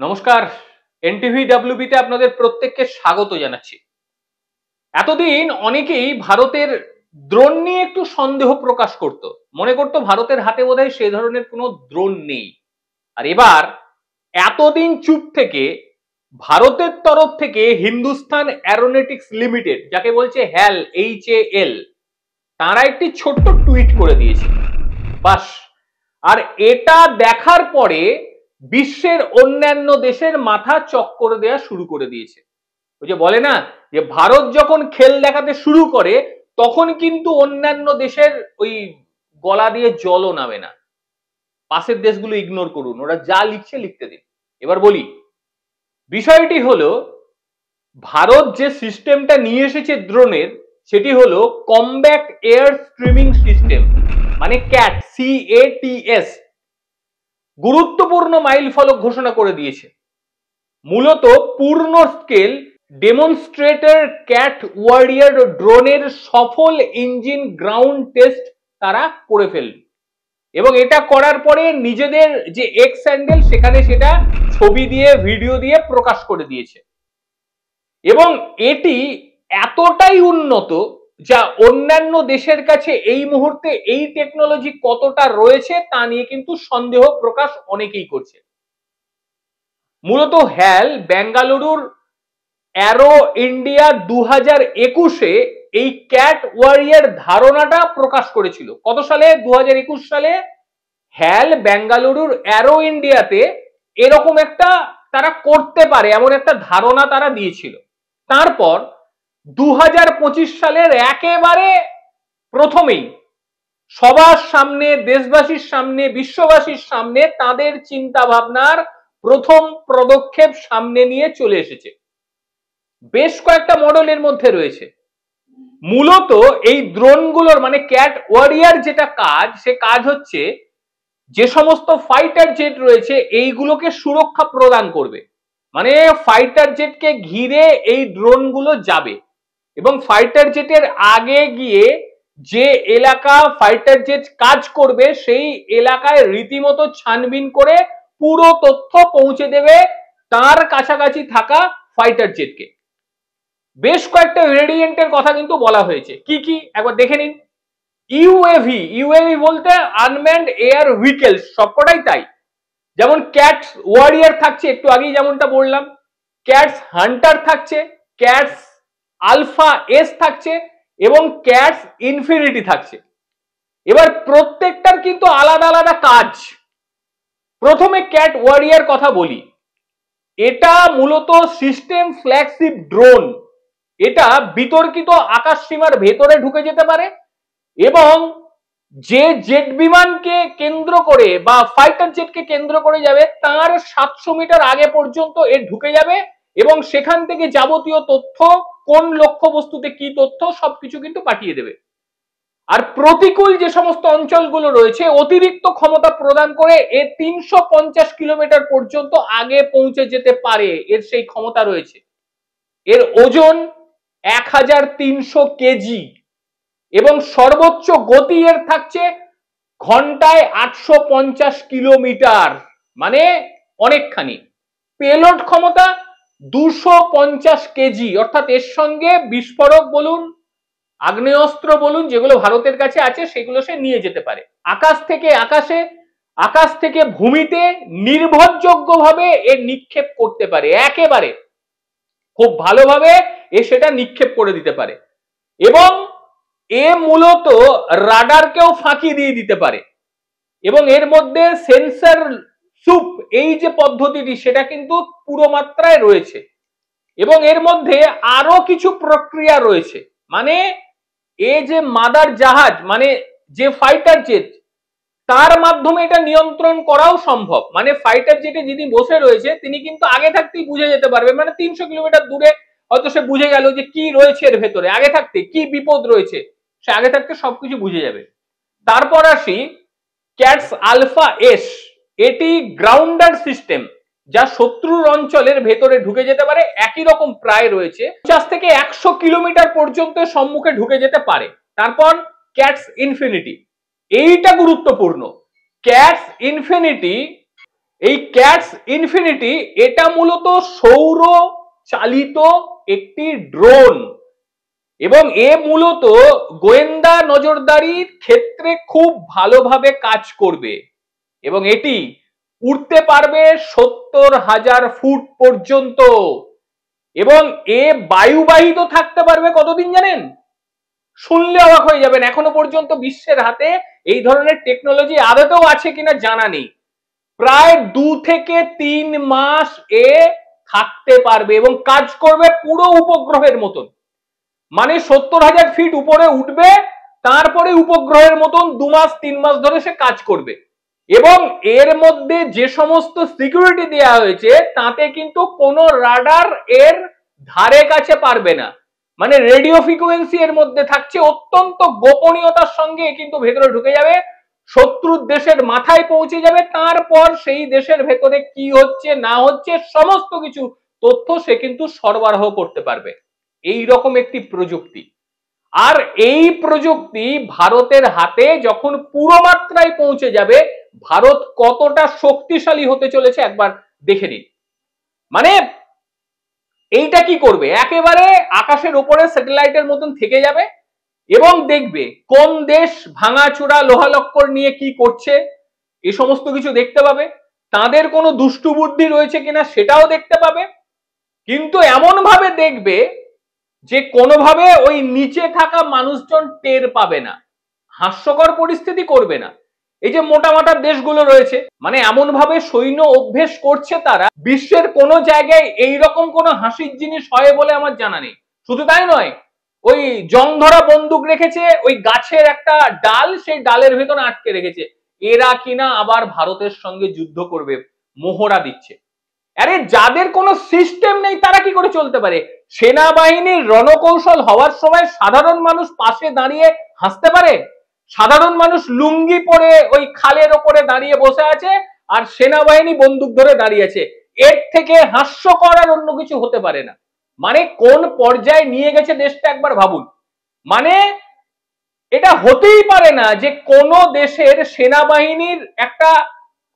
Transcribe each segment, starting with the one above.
নমস্কার, এনটিভি ডাব্লিউবিতে আপনাদের প্রত্যেককে স্বাগত জানাচ্ছি। এতদিন অনেকেই ভারতের ড্রোন নিয়ে একটু সন্দেহ প্রকাশ করত, মনে করত ভারতের হাতে বোধহয় সে ধরনের কোনো ড্রোন নেই। আর এবার এতদিন চুপ থেকে ভারতের তরফ থেকে হিন্দুস্তান অ্যারোনটিক্স লিমিটেড, যাকে বলছে হ্যাল, HAL, তারা একটি ছোট্ট টুইট করে দিয়েছে। বাস, আর এটা দেখার পরে বিশ্বের অন্যান্য দেশের মাথা চক্কর দেওয়া শুরু করে দিয়েছে। ওই যে বলে না যে ভারত যখন খেল দেখাতে শুরু করে তখন কিন্তু অন্যান্য দেশের ওই গলা দিয়ে জলও নামে না। পাশের দেশগুলো ইগনোর করুন, ওরা যা লিখছে লিখতে দিন। এবার বলি, বিষয়টি হলো ভারত যে সিস্টেমটা নিয়ে এসেছে ড্রোনের, সেটি হলো কমব্যাট এয়ার স্ট্রিমিং সিস্টেম, মানে ক্যাট, CATS। গুরুত্বপূর্ণ মাইল ফলক ঘোষণা করে দিয়েছে। মূলত পূর্ণ স্কেল ডেমনস্ট্রেটর ক্যাট ওয়ারিয়র ড্রোনের সফল ইঞ্জিন গ্রাউন্ড টেস্ট তারা করে ফেলল, এবং এটা করার পরে নিজেদের যে এক্স হ্যান্ডেল সেখানে সেটা ছবি দিয়ে ভিডিও দিয়ে প্রকাশ করে দিয়েছে। এবং এটি এতটাই উন্নত যা অন্যান্য দেশের কাছে এই মুহূর্তে এই টেকনোলজি কতটা রয়েছে তা নিয়ে কিন্তু সন্দেহ প্রকাশ অনেকেই করছে। মূলত হ্যাল বেঙ্গালুরুর অ্যারো ইন্ডিয়া 2021-এ এই ক্যাট ওয়ারিয়র ধারণাটা প্রকাশ করেছিল। কত সালে? 2021 সালে হ্যাল বেঙ্গালুরুর অ্যারো ইন্ডিয়াতে এরকম একটা তারা করতে পারে এমন একটা ধারণা তারা দিয়েছিল। তারপর 2025 সালের একেবারে প্রথমেই সবার সামনে, দেশবাসীর সামনে, বিশ্ববাসীর সামনে তাদের চিন্তা ভাবনার প্রথম পদক্ষেপ সামনে নিয়ে চলে এসেছে। বেশ কয়েকটা মডেলের মধ্যে রয়েছে। মূলত এই ড্রোনগুলোর মানে ক্যাট ওয়ারিয়র যেটা কাজ, সে কাজ হচ্ছে যে সমস্ত ফাইটার জেট রয়েছে এইগুলোকে সুরক্ষা প্রদান করবে। মানে ফাইটার জেটকে ঘিরে এই ড্রোনগুলো যাবে এবং ফাইটার জেটের আগে গিয়ে যে এলাকা ফাইটার জেট কাজ করবে সেই এলাকায় রীতিমতো ছানবিন করে পুরো তথ্য পৌঁছে দেবে তার কাছাকাছি থাকা ফাইটার জেটকে। বেশ কয়েকটা ভেরিয়েন্টের কথা কিন্তু বলা হয়েছে। কি কি একবার দেখে নিন। ইউএভি বলতে আনম্যান্ড এয়ার ভেহিকলস, সবকটাই তাই। যেমন ক্যাট ওয়ারিয়র থাকছে, একটু আগেই যেমনটা বললাম, ক্যাটস হান্টার থাকছে, ক্যাটস আলফা এস থাকছে এবং ক্যাটস ইনফিনিটি থাকছে। এবার প্রত্যেকটার কিন্তু আলাদা আলাদা কাজ। প্রথমে ক্যাট ওয়ারিয়র কথা বলি। এটা মূলত সিস্টেম ফ্ল্যাগশিপ ড্রোন। এটা বিতর্কিত আকাশ সীমার ভেতরে ঢুকে যেতে পারে এবং যে জেট বিমানকে কেন্দ্র করে বা ফাইটার জেটকে কেন্দ্র করে যাবে তার 700 মিটার আগে পর্যন্ত এ ঢুকে যাবে এবং সেখান থেকে যাবতীয় তথ্য, কোন লক্ষ্য বস্তুতে কি তথ্য, সবকিছু কিন্তু পাঠিয়ে দেবে। আর প্রতিকূল যে সমস্ত অঞ্চলগুলো রয়েছে অতিরিক্ত ক্ষমতা প্রদান করে এ 350 কিলোমিটার পর্যন্ত আগে পৌঁছে যেতে পারে, এর সেই ক্ষমতা রয়েছে। এর ওজন 1300 কেজি এবং সর্বোচ্চ গতি এর থাকছে ঘন্টায় 850 কিলোমিটার, মানে অনেকখানি। পেলোড ক্ষমতা 250 কেজি, অর্থাৎ এর সঙ্গে বিস্ফোরক বলুন, আগ্নেয়াস্ত্র বলুন, যেগুলো ভারতের কাছে আছে সেগুলো সে নিয়ে যেতে পারে। আকাশ থেকে আকাশে, আকাশ থেকে ভূমিতে নির্ভরযোগ্যভাবে এর নিক্ষেপ করতে পারে, একেবারে খুব ভালোভাবে এ সেটা নিক্ষেপ করে দিতে পারে এবং এ মূলত রাডারকেও ফাঁকি দিয়ে দিতে পারে। এবং এর মধ্যে সেন্সর সুপ, এই যে পদ্ধতিটি সেটা কিন্তু পুরো মাত্রায় রয়েছে এবং এর মধ্যে আরো কিছু প্রক্রিয়া রয়েছে। মানে এ যে মাদার জাহাজ, মানে যে ফাইটার জেট, তার মাধ্যমে এটা নিয়ন্ত্রণ করাও সম্ভব। মানে ফাইটার জেটে যিনি বসে রয়েছে তিনি কিন্তু আগে থাকতেই বুঝে যেতে পারবে, মানে 300 কিলোমিটার দূরে হয়তো সে বুঝে গেল যে কি রয়েছে এর ভেতরে, আগে থাকতে কি বিপদ রয়েছে সে আগে থাকতে সবকিছু বুঝে যাবে। তারপর আসি ক্যাটস আলফা এস। এটি গ্রাউন্ডার সিস্টেম যা শত্রুর অঞ্চলের ভেতরে ঢুকে যেতে পারে, একই রকম প্রায় রয়েছে 50 থেকে 100 কিলোমিটার পর্যন্ত সম্মুখে ঢুকে যেতে পারে। তারপর ক্যাটস ইনফিনিটি, এইটা গুরুত্বপূর্ণ। ক্যাটস ইনফিনিটি এই ক্যাটস ইনফিনিটি এটা মূলত সৌর চালিত একটি ড্রোন এবং এ মূলত গোয়েন্দা নজরদারির ক্ষেত্রে খুব ভালোভাবে কাজ করবে এবং এটি উড়তে পারবে 70,000 ফুট পর্যন্ত এবং এ বায়ুবাহিত থাকতে পারবে কতদিন জানেন? শুনলে অবাক হয়ে যাবেন, এখনো পর্যন্ত বিশ্বের হাতে এই ধরনের টেকনোলজি আদতেও আছে কিনা জানা নেই। প্রায় 2 থেকে 3 মাস এ থাকতে পারবে এবং কাজ করবে পুরো উপগ্রহের মতন। মানে 70,000 ফিট উপরে উঠবে, তারপরে উপগ্রহের মতন 2 মাস 3 মাস ধরে সে কাজ করবে এবং এর মধ্যে যে সমস্ত সিকিউরিটি দেওয়া হয়েছে তাতে কিন্তু কোনো রাডার এর ধারে কাছে পারবে না। মানে রেডিও ফ্রিকোয়েন্সি এর মধ্যে থাকছে, অত্যন্ত গোপনীয়তার সঙ্গে কিন্তু ভেতরে ঢুকে যাবে, শত্রুর দেশের মাথায় পৌঁছে যাবে, তারপর সেই দেশের ভেতরে কি হচ্ছে না হচ্ছে সমস্ত কিছু তথ্য সে কিন্তু সরবরাহ করতে পারবে। এই রকম একটি প্রযুক্তি। আর এই প্রযুক্তি ভারতের হাতে যখন পুরো মাত্রায় পৌঁছে যাবে, ভারত কতটা শক্তিশালী হতে চলেছে একবার দেখে নিন। মানে এইটা কি করবে, একেবারে আকাশের উপরে স্যাটেলাইটের মতন থেকে যাবে এবং দেখবে কোন দেশ ভাঙাচোরা লোহালক্কর নিয়ে কি করছে এই সমস্ত কিছু দেখতে পাবে, তাদের কোনো দুষ্টু বুদ্ধি রয়েছে কিনা সেটাও দেখতে পাবে, কিন্তু এমন ভাবে দেখবে যে কোনোভাবে ওই নিচে থাকা মানুষজন টের পাবে না, হাস্যকর পরিস্থিতি করবে না। এই যে মোটা মোটা দেশগুলো রয়েছে, মানে এমন ভাবে সৈন্য অভ্যেস করছে তারা, বিশ্বের কোনো জায়গায় এইরকম কোনো হাসির জিনিস হয় বলে আমার জানা নেই। শুধু তাই নয়, ওই জং ধরা বন্দুক রেখেছে ওই গাছের একটা ডাল, সেই ডালের ভেতরে আটকে রেখেছে, এরা কিনা আবার ভারতের সঙ্গে যুদ্ধ করবে মোহরা দিচ্ছে। আরে যাদের কোনো সিস্টেম নেই তারা কি করে চলতে পারে? সেনাবাহিনীর রণকৌশল হওয়ার সময় সাধারণ মানুষ পাশে দাঁড়িয়ে হাসতে পারে? সাধারণ মানুষ লুঙ্গি পরে ওই খালের ওপরে দাঁড়িয়ে বসে আছে আর সেনাবাহিনী বন্দুক ধরে দাঁড়িয়ে আছে, এর থেকে হাস্যকর আর অন্য কিছু হতে পারে না। মানে কোন পর্যায়ে নিয়ে গেছে দেশটা একবার ভাবুন। মানে এটা হতেই পারে না যে কোন দেশের সেনাবাহিনীর একটা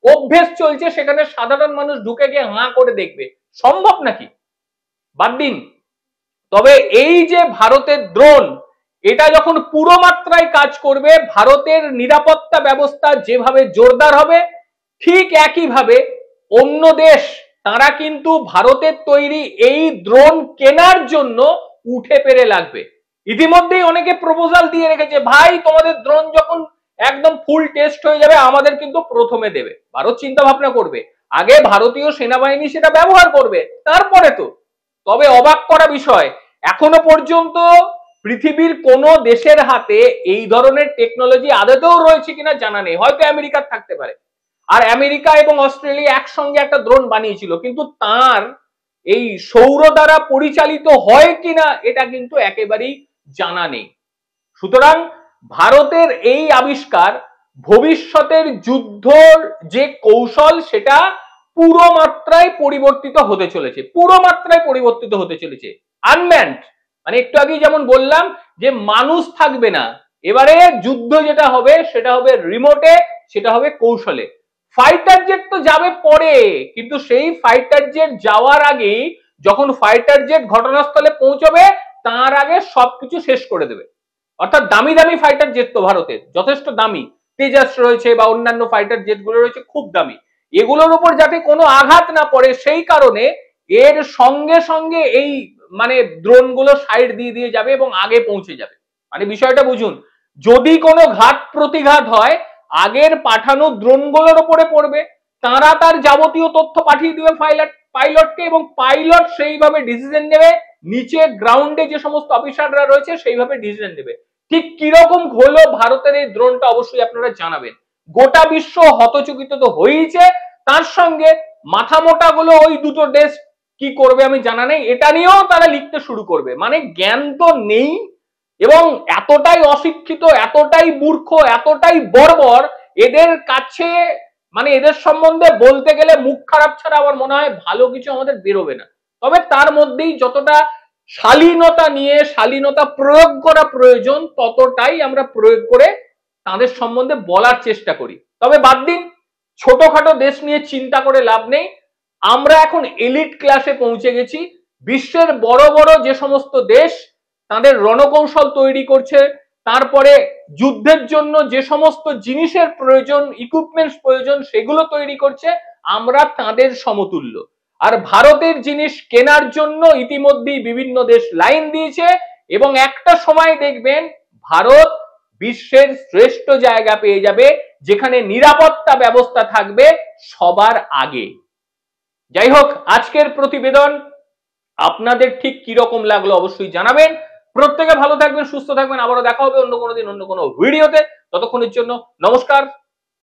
অভ্যেস চলছে, সেখানে সাধারণ মানুষ ঢুকে গিয়ে হাঁ করে দেখবে, সম্ভব নাকি? বাদ দিন। তবে এই যে ভারতের ড্রোন, এটা যখন পুরো মাত্রায় কাজ করবে, ভারতের নিরাপত্তা ব্যবস্থা যেভাবে জোরদার হবে, ঠিক একইভাবে অন্য দেশ তারা কিন্তু ভারতের তৈরি এই ড্রোন কেনার জন্য উঠে পেরে লাগবে। ইতিমধ্যেই অনেকে প্রপোজাল দিয়ে রেখেছে, ভাই তোমাদের ড্রোন যখন একদম ফুল টেস্ট হয়ে যাবে আমাদের কিন্তু প্রথমে দেবে। ভারত চিন্তা ভাবনা করবে, আগে ভারতীয় সেনাবাহিনী সেটা ব্যবহার করবে, তারপরে তো। তবে অবাক করা বিষয়, এখনো পর্যন্ত পৃথিবীর কোন দেশের হাতে এই ধরনের টেকনোলজি আদতেও রয়েছে কিনা জানা নেই, হয়তো আমেরিকার থাকতে পারে। আর আমেরিকা এবং অস্ট্রেলিয়া একসঙ্গে একটা ড্রোন বানিয়েছিল, কিন্তু তার এই সৌর দ্বারা পরিচালিত হয় কিনা এটা কিন্তু একেবারেই জানা নেই। সুতরাং ভারতের এই আবিষ্কার ভবিষ্যতের যুদ্ধর যে কৌশল সেটা পুরো মাত্রায় পরিবর্তিত হতে চলেছে, পুরো মাত্রায় পরিবর্তিত হতে চলেছে। আনম্যান্ড, মানে একটু আগেই যেমন বললাম যে মানুষ থাকবে না, এবারে যুদ্ধ যেটা হবে সেটা হবে রিমোটে, সেটা হবে কৌশলে। ফাইটার জেট তো যাবে পরে, কিন্তু সেই ফাইটার জেট যাওয়ার আগেই, যখন ফাইটার জেট ঘটনাস্থলে পৌঁছবে তার আগে সবকিছু শেষ করে দেবে। অর্থাৎ দামি দামি ফাইটার জেট তো ভারতের যথেষ্ট দামি, তেজাস রয়েছে বা অন্যান্য ফাইটার জেট গুলো রয়েছে খুব দামি, এগুলোর উপর যাতে কোনো আঘাত না পড়ে সেই কারণে এর সঙ্গে সঙ্গে এই মানে ড্রোন গুলো সাইড দিয়ে দিয়ে যাবে এবং আগে পৌঁছে যাবে। মানে বিষয়টা বুঝুন, যদি কোনো ঘাত প্রতিঘাত হয় আগের পাঠানো ড্রোন গুলোর উপরে পড়বে, তারা তার যাবতীয় তথ্য পাঠিয়ে দিবে পাইলটকে এবং পাইলট সেইভাবে ডিসিশন নেবে, নিচে গ্রাউন্ডে যে সমস্ত অফিসাররা রয়েছে সেইভাবে ডিসিশন নেবে। ঠিক কিরকম হলো ভারতের এই ড্রোনটা অবশ্যই আপনারা জানাবেন। গোটা বিশ্ব হতচকিত তো হয়েছে, তার সঙ্গে মাথা মোটা গুলো ওই দুটো দেশ কি করবে আমি জানা নেই, এটা নিয়েও তারা লিখতে শুরু করবে। মানে জ্ঞান তো নেই এবং এতটাই অশিক্ষিত, এতটাই মূর্খ, এতটাই বর্বর, এদের কাছে মানে এদের সম্বন্ধে বলতে গেলে মুখ খারাপ ছাড়া আমার মনে হয় ভালো কিছু আমাদের বেরোবে না। তবে তার মধ্যেই যতটা শালীনতা নিয়ে শালীনতা প্রয়োগ করা প্রয়োজন ততটাই আমরা প্রয়োগ করে তাদের সম্বন্ধে বলার চেষ্টা করি। তবে বাদ দিন, ছোটখাটো দেশ নিয়ে চিন্তা করে লাভ নেই। আমরা এখন এলিট ক্লাসে পৌঁছে গেছি। বিশ্বের বড় বড় যে সমস্ত দেশ তাদের রণকৌশল তৈরি করছে, তারপরে যুদ্ধের জন্য যে সমস্ত জিনিসের প্রয়োজন, ইকুইপমেন্টস প্রয়োজন, সেগুলো তৈরি করছে, আমরা তাদের সমতুল্য। আর ভারতের জিনিস কেনার জন্য ইতিমধ্যেই বিভিন্ন দেশ লাইন দিয়েছে, এবং একটা সময় দেখবেন ভারত বিশ্বের শ্রেষ্ঠ জায়গা পেয়ে যাবে, যেখানে নিরাপত্তা ব্যবস্থা থাকবে সবার আগে। যাই হোক, আজকের প্রতিবেদন আপনাদের ঠিক কি রকম লাগলো অবশ্যই জানাবেন। প্রত্যেকে ভালো থাকবেন, সুস্থ থাকবেন। আবারও দেখা হবে অন্য কোনো দিন অন্য কোনো ভিডিওতে। ততক্ষণের জন্য নমস্কার।